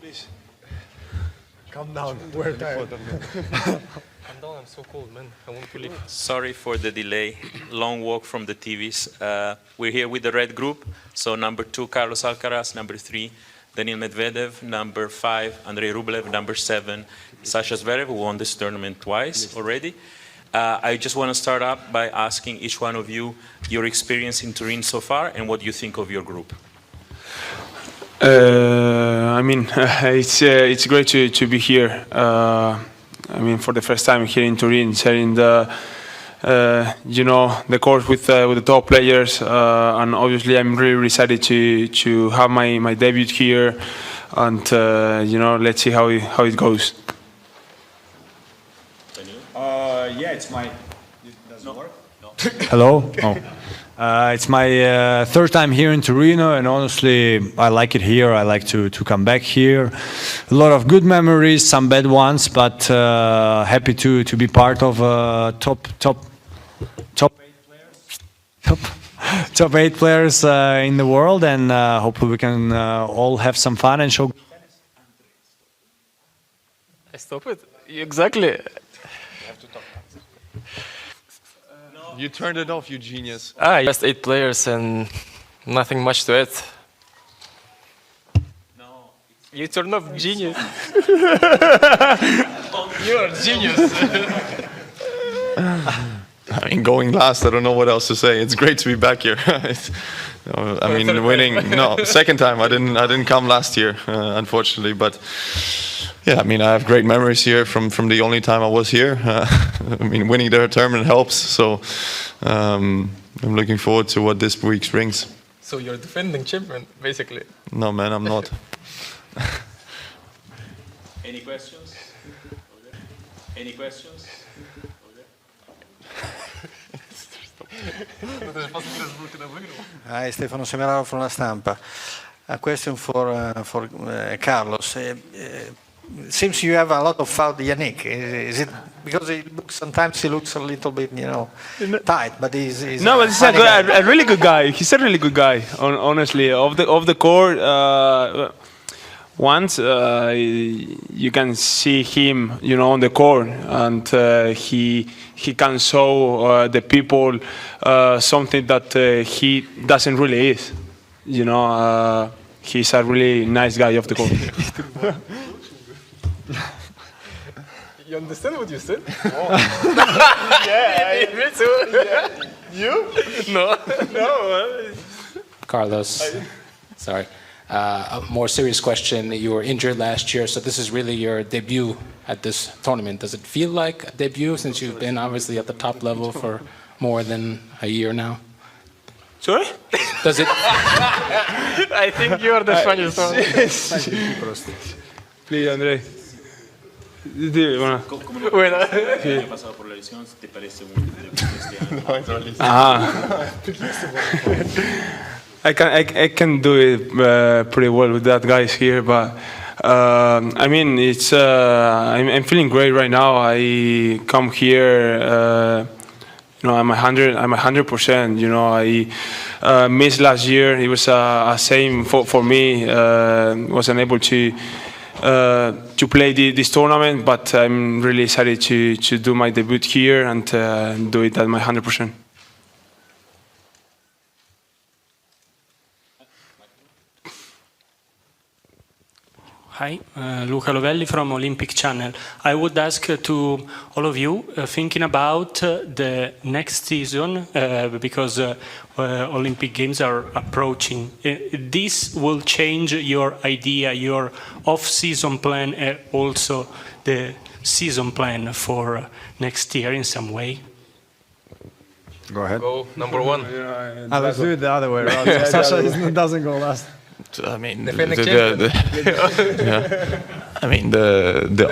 Please. Calm down. We're tired. Calm down, I'm so cold, man. I want to leave. Sorry for the delay. Long walk from the TVs. We're here with the red group. So number 2, Carlos Alcaraz. Number 3, Daniil Medvedev. Number 5, Andrei Rublev. Number 7, Sasha Zverev, who won this tournament twice already. I just want to start up by asking each one of you your experience in Turin so far and what you think of your group. It's great to be here. For the first time here in Turin, sharing the course with the top players, and obviously I'm really excited to have my debut here, and let's see how it goes. It's my. It doesn't work? No. Hello? It's my third time here in Torino, and honestly, I like it here. I like to come back here. A lot of good memories, some bad ones, but happy to be part of top 8 players in the world, and hopefully we can all have some fun and show. I stop it? Exactly. You turned it off, you genius. Just 8 players and nothing much to it. No. You turned off, genius. You're a genius. Going last, I don't know what else to say. It's great to be back here. Winning. No, second time. I didn't come last year, unfortunately, but. Yeah, I have great memories here from the only time I was here. Winning the tournament helps, so I'm looking forward to what this week brings. So you're defending champion, basically. No, man, I'm not. Any questions? Any questions? Hi, Stefano Semeraro from La Stampa. A question for Carlos. It seems you have a lot of fault, Yannick. Is it because sometimes he looks a little bit, tight, but he's No, but he's a really good guy. He's a really good guy. Honestly, off the court, once you can see him, on the court, and he can show the people something that he doesn't really is. He's a really nice guy off the court. You understand what you said? Oh. Yeah, me too. Yeah. You? No. Carlos, sorry. A more serious question. You were injured last year, so this is really your debut at this tournament. Does it feel like a debut since you've been obviously at the top level for more than a year now? Sorry? Does it? I think you are the funniest one. Please, Andrei. I can do it pretty well with that guys here, but it's I'm feeling great right now. I come here, I'm 100%. I missed last year. It was a same for me. Wasn't able to play this tournament, but I'm really excited to do my debut here and do it at my 100%. Hi, Luca Lovelli from Olympic Channel. I would ask to all of you, thinking about the next season, because Olympic Games are approaching. This will change your idea, your off-season plan, and also the season plan for next year in some way? Go ahead. Go, number 1. Let's do it the other way around. Sasha doesn't go last. The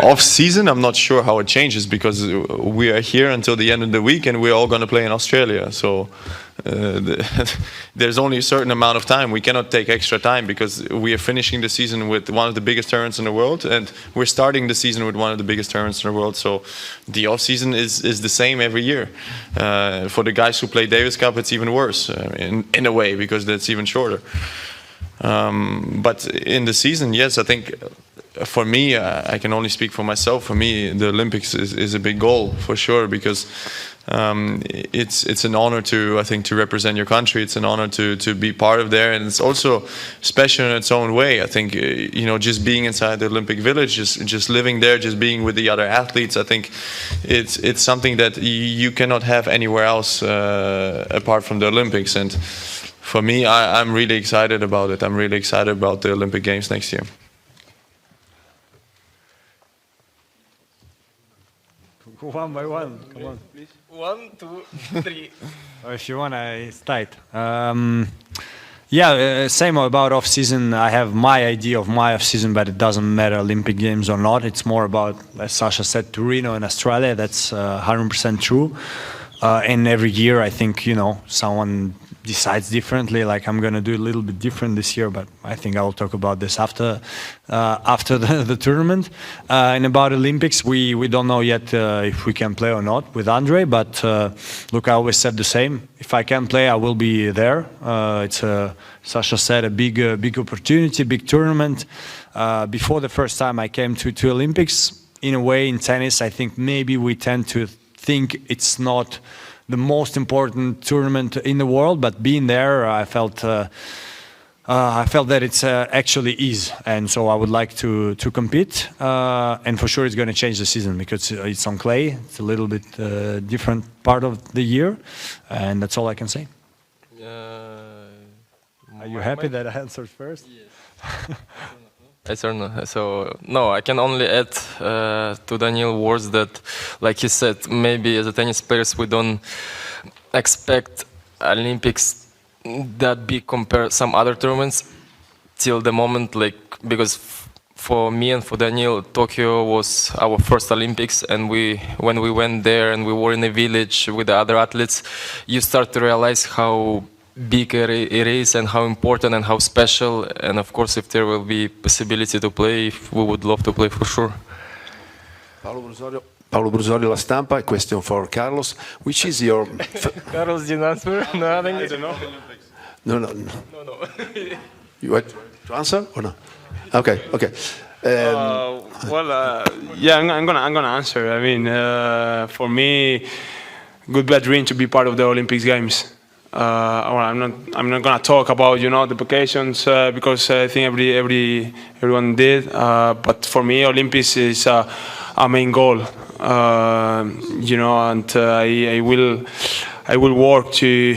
off season, I'm not sure how it changes because we are here until the end of the week and we're all going to play in Australia. So there's only a certain amount of time. We cannot take extra time because we are finishing the season with one of the biggest tournaments in the world, and we're starting the season with one of the biggest tournaments in the world. So the off season is the same every year. For the guys who play Davis Cup, it's even worse in a way because that's even shorter. But in the season, yes, I think for me, I can only speak for myself. For me, the Olympics is a big goal for sure, because it's an honor to, I think, to represent your country. It's an honor to be part of there, and it's also special in its own way. I think just being inside the Olympic Village, just living there, just being with the other athletes. I think it's something that you cannot have anywhere else apart from the Olympics. And for me, I'm really excited about it. I'm really excited about the Olympic Games next year. One by one, come on. 1, 2, 3. Or if you want, it's tight. Same about off-season. I have my idea of my off-season, but it doesn't matter Olympic Games or not. It's more about, as Sasha said, Torino in Australia. That's 100% true. And every year, I think, someone decides differently. Like, I'm going to do a little bit different this year, but I think I'll talk about this after the tournament. And about Olympics, we don't know yet if we can play or not with Andre, but look, I always said the same. If I can play, I will be there. It's, Sasha said, a big opportunity, big tournament. Before the first time I came to Olympics, in a way, in tennis, I think maybe we tend to think it's not the most important tournament in the world, but being there, I felt that it's actually is, and so I would like to compete, and for sure it's going to change the season because it's on clay. It's a little bit different part of the year, and that's all I can say. Are you happy that I answered first? Yes. So no, I can only add to Daniel's words that, like he said, maybe as a tennis players we don't expect Olympics that big compared some other tournaments till the moment, like, because for me and for Daniel, Tokyo was our first Olympics, and when we went there and we were in a village with the other athletes, you start to realize how big it is and how important and how special, and of course if there will be possibility to play, we would love to play for sure. Paolo Brusorio, La Stampa. A question for Carlos. Which is your... Carlos didn't answer? No, I think I don't know. No. You want to answer or no? Okay. I'm gonna answer. I mean, for me, good bad dream to be part of the Olympics Games. I'm not gonna talk about the vacations because I think everyone did. But for me, Olympics is a main goal. And I will work to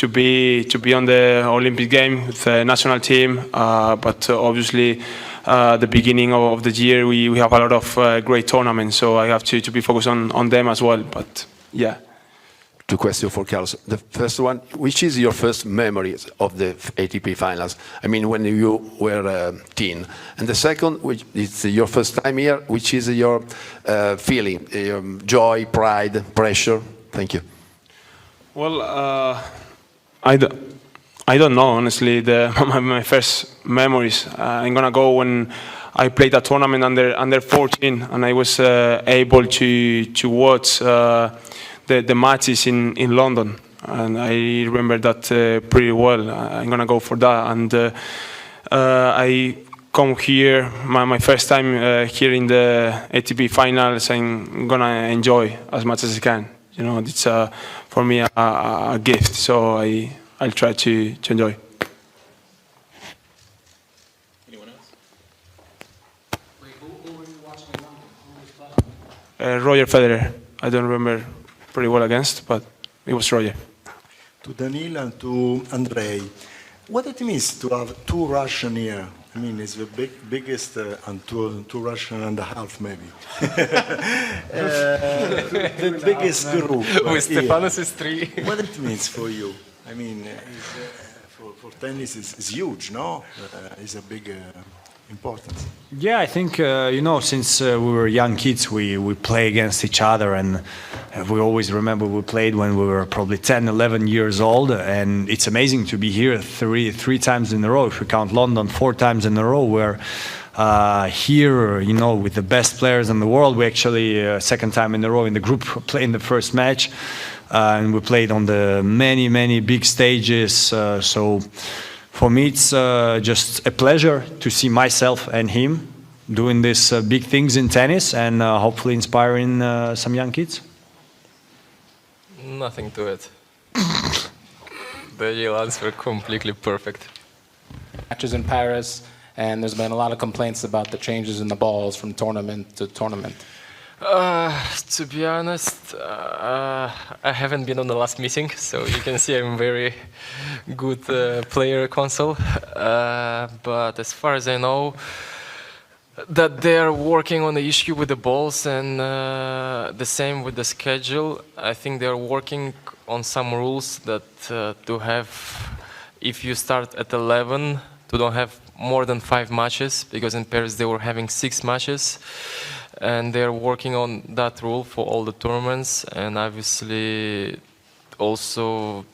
be on the Olympic game with the national team. But obviously, the beginning of the year we have a lot of great tournaments, so I have to be focused on them as well. But yeah. Two questions for Carlos. The first one, which is your first memory of the ATP finals? I mean, when you were a teen. And the second, which is your first time here, which is your feeling, joy, pride, pressure? Thank you. Well, I don't know, honestly. My first memories, I'm gonna go when I played a tournament under 14, and I was able to watch the matches in London, and I remember that pretty well. I'm gonna go for that, and I come here my first time here in the ATP finals. I'm gonna enjoy as much as I can. It's for me a gift, so I'll try to enjoy. Anyone else? Who were you watching in London? Who was playing? Roger Federer. I don't remember pretty well against, but it was Roger. To Daniil and to Andrei, what it means to have two Russian here? I mean, it's the biggest and two Russian and a half maybe. The biggest group. With Stefanos is 3. What it means for you? I mean, for tennis is huge, no? It's a big importance. Yeah, I think, since we were young kids, we play against each other, and we always remember we played when we were probably 10, 11 years old, and it's amazing to be here three times in a row. If we count London, 4 times in a row, we're here, with the best players in the world. We actually, second time in a row in the group, played in the first match, and we played on the many big stages, so For me, it's just a pleasure to see myself and him doing these big things in tennis and hopefully inspiring some young kids. Nothing to it. The real answer completely perfect. Matches in Paris, and there's been a lot of complaints about the changes in the balls from tournament to tournament. To be honest, I haven't been on the last meeting, so you can see I'm very good player console. But as far as I know, that they're working on the issue with the balls and the same with the schedule. I think they're working on some rules that to have, if you start at 11, to don't have more than 5 matches, because in Paris they were having 6 matches. And they're working on that rule for all the tournaments, and obviously also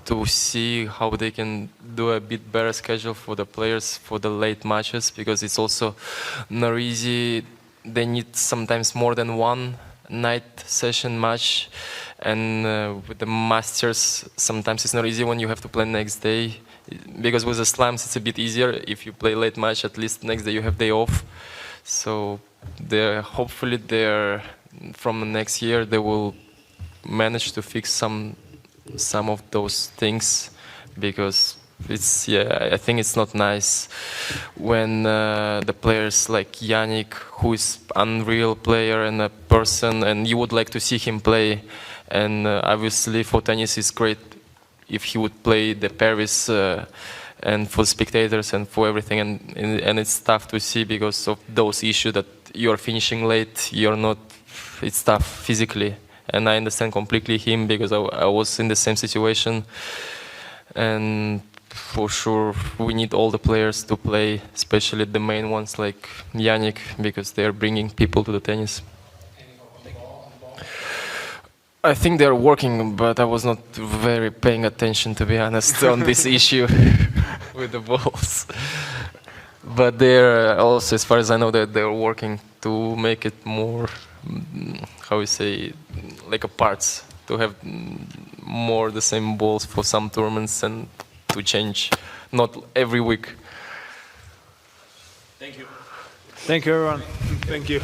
to see how they can do a bit better schedule for the players for the late matches, because it's also not easy. They need sometimes more than one night session match, and with the Masters sometimes it's not easy when you have to play next day, because with the slams it's a bit easier. If you play late match, at least next day you have day off. So hopefully from next year they will manage to fix some of those things, because I think it's not nice when the players like Yannick, who is unreal player and a person, and you would like to see him play, and obviously for tennis it's great if he would play the Paris and for spectators and for everything, and it's tough to see because of those issues that you're finishing late, it's tough physically. And I understand completely him, because I was in the same situation. And for sure, we need all the players to play, especially the main ones like Yannick, because they're bringing people to the tennis. I think they're working, but I was not very paying attention, to be honest, on this issue with the balls. But they're also, as far as I know, that they're working to make it more, how we say, like a parts, to have more the same balls for some tournaments and to change, not every week. Thank you. Thank you, everyone. Thank you.